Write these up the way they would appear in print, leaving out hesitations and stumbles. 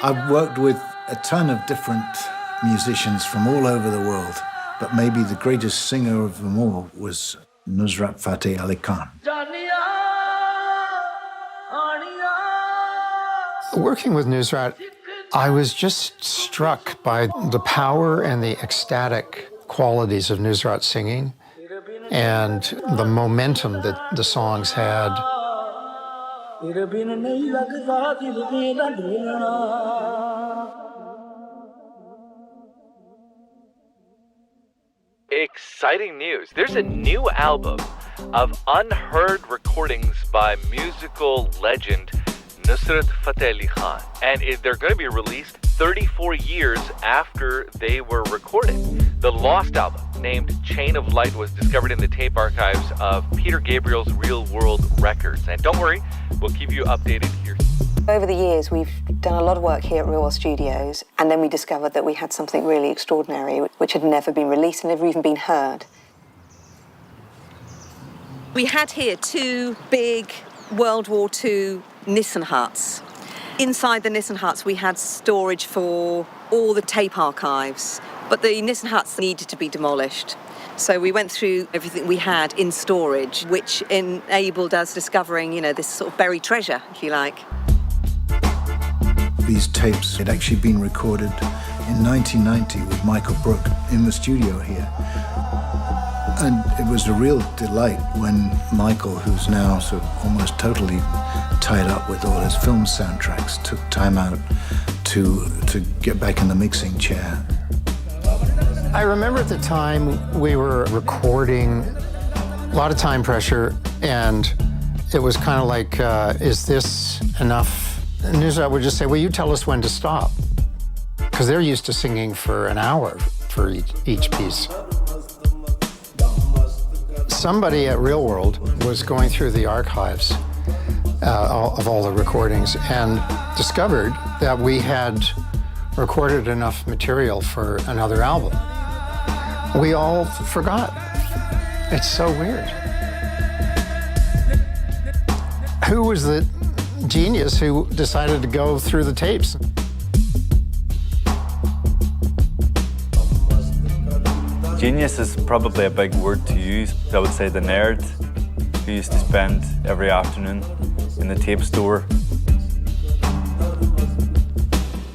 I've worked with a ton of different musicians from all over the world, but maybe the greatest singer of them all was Nusrat Fateh Ali Khan. Working with Nusrat, I was just struck by the power and the ecstatic qualities of Nusrat's singing and the momentum that the songs had. Exciting news. There's a new album of unheard recordings by musical legend Nusrat Fateh Ali Khan. And they're going to be released 34 years after they were recorded. The lost album, named Chain of Light, was discovered in the tape archives of Peter Gabriel's Real World Records. And don't worry, we'll keep you updated here. Over the years, we've done a lot of work here at Real World Studios, and then we discovered that we had something really extraordinary which had never been released and never even been heard. We had here two big World War II Nissen huts. Inside the Nissen huts, we had storage for all the tape archives, but the Nissen huts needed to be demolished. So we went through everything we had in storage, which enabled us discovering, this sort of buried treasure, if you like. These tapes had actually been recorded in 1990 with Michael Brook in the studio here. And it was a real delight when Michael, who's now sort of almost totally tied up with all his film soundtracks, took time out to get back in the mixing chair. I remember at the time we were recording, a lot of time pressure, and it was kind of like, is this enough? And Nusrat would just say, well, you tell us when to stop. Because they're used to singing for an hour for each piece. Somebody at Real World was going through the archives of all the recordings and discovered that we had recorded enough material for another album. We all forgot. It's so weird. Who was the genius who decided to go through the tapes? Genius is probably a big word to use. I would say the nerd who used to spend every afternoon in the tape store.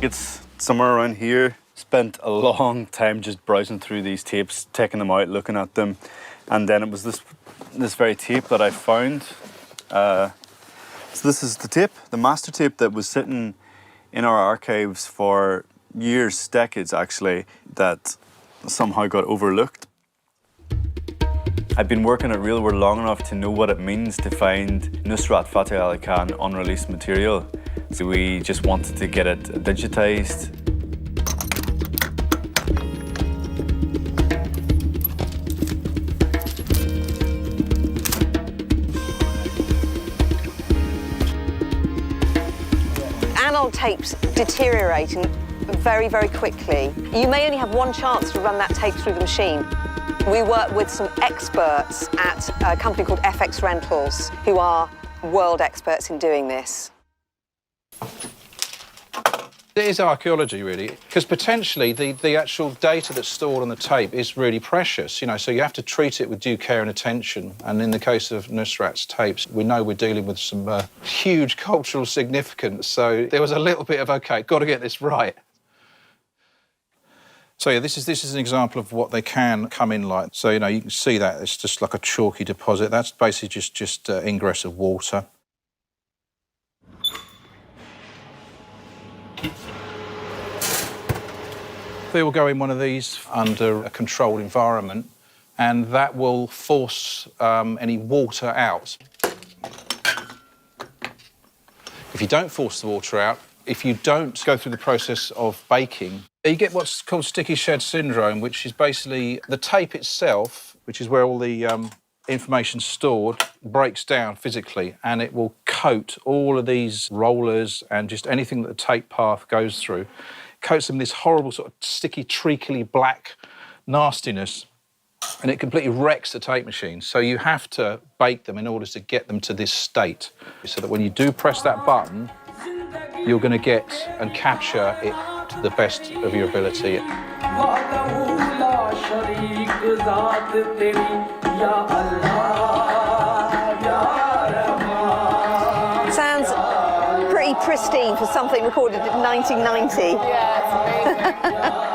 It's somewhere around here. Spent a long time just browsing through these tapes, taking them out, looking at them. And then it was this very tape that I found. So this is the tape, the master tape that was sitting in our archives for years, decades actually, that somehow got overlooked. I've been working at Real World long enough to know what it means to find Nusrat Fateh Ali Khan unreleased material. So we just wanted to get it digitized. Analog tapes deteriorating very, very quickly. You may only have one chance to run that tape through the machine. We work with some experts at a company called FX Rentals, who are world experts in doing this. It is archaeology, really, because potentially the actual data that's stored on the tape is really precious, so you have to treat it with due care and attention. And in the case of Nusrat's tapes, we know we're dealing with some huge cultural significance, so there was a little bit of, OK, got to get this right. So, yeah, this is an example of what they can come in like. So, you can see that it's just like a chalky deposit. That's basically just ingress of water. They will go in one of these under a controlled environment, and that will force any water out. If you don't force the water out, if you don't go through the process of baking, you get what's called sticky shed syndrome, which is basically the tape itself, which is where all the information's stored, breaks down physically, and it will coat all of these rollers and just anything that the tape path goes through. Coats them in this horrible sort of sticky, treacly black nastiness, and it completely wrecks the tape machine. So you have to bake them in order to get them to this state, so that when you do press that button, you're going to get and capture it to the best of your ability. Sounds pretty pristine for something recorded in 1990. Yeah, it's amazing.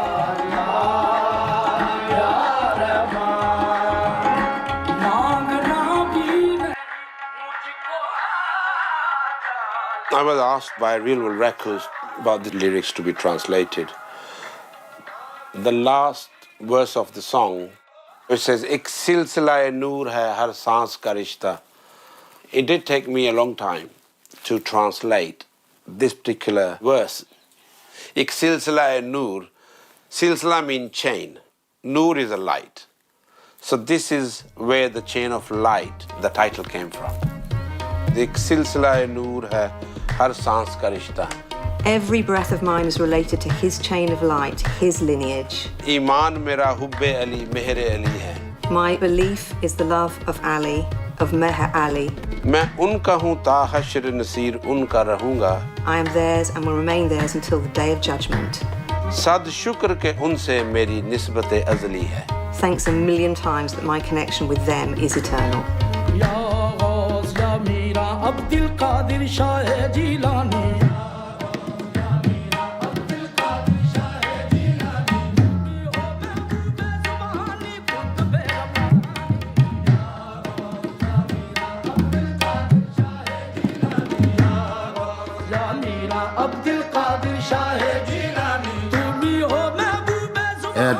I was asked by Real World Records about the lyrics to be translated. The last verse of the song, which says, "Ek silsila-e noor hai har saans ka rishta." It did take me a long time to translate this particular verse. Ek silsila-e noor, silsila means chain, noor is a light. So this is where the chain of light, the title came from. Ek silsila-e noor hai har saans ka rishta. Every breath of mine is related to his chain of light, his lineage. Iman mera hubbe Ali, mehre Ali hai. My belief is the love of Ali, of Meher Ali. मैं उनका हूँ ता हश्र नसीर उनका रहूँगा. I am theirs and will remain theirs until the day of judgment. सद शुक्र के उनसे मेरी निस्बत अज़ली है. Thanks a million times that my connection with them is eternal.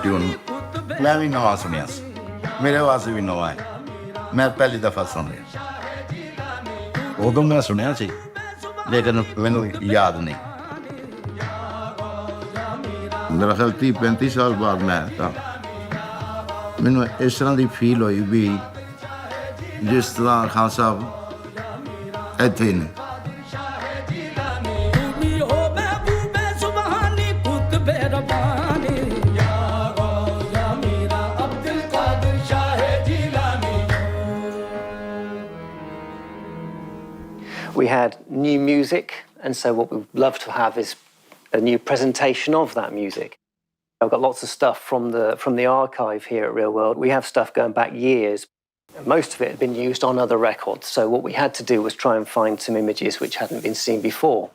Tune मैं भी नवा सुनिया मेरे वास्ते भी नवा है मैं पहली दफा सुन रहा उदों मैं सुनिया सी लेकिन मैनू याद नहीं मेरा ख्याल 30-35 साल बाद मैं मैनू इस तरह की फील हुई भी जिस तरह खान साहब इत्थे ने We had new music, and so what we'd love to have is a new presentation of that music. I've got lots of stuff from the archive here at Real World. We have stuff going back years. Most of it had been used on other records, so what we had to do was try and find some images which hadn't been seen before.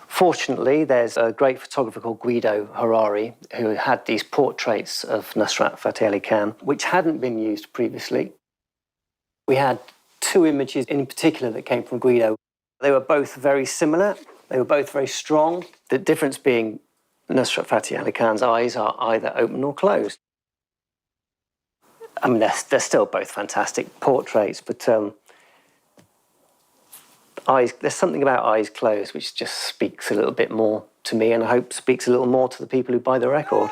Fortunately, there's a great photographer called Guido Harari who had these portraits of Nusrat Fateh Ali Khan, which hadn't been used previously. We had two images in particular that came from Guido. They were both very similar. They were both very strong. The difference being Nusrat Fateh Ali Khan's eyes are either open or closed. I mean, they're still both fantastic portraits, but there's something about eyes closed which just speaks a little bit more to me, and I hope speaks a little more to the people who buy the record.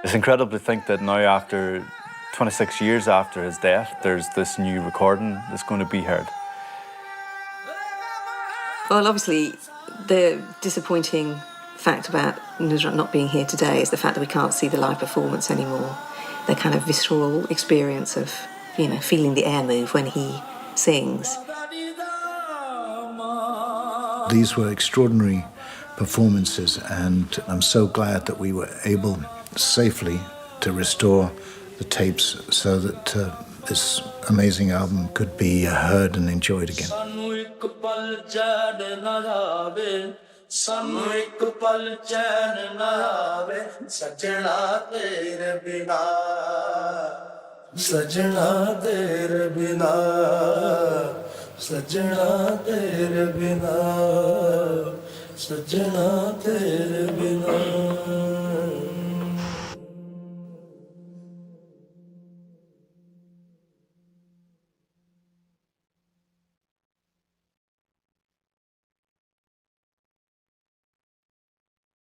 It's incredible to think that now, after 26 years after his death, there's this new recording that's going to be heard. Well, obviously, the disappointing fact about Nusrat not being here today is the fact that we can't see the live performance anymore. The kind of visceral experience of, feeling the air move when he sings. These were extraordinary performances, and I'm so glad that we were able safely to restore the tapes so that this amazing album could be heard and enjoyed again. सजना तेरे बिना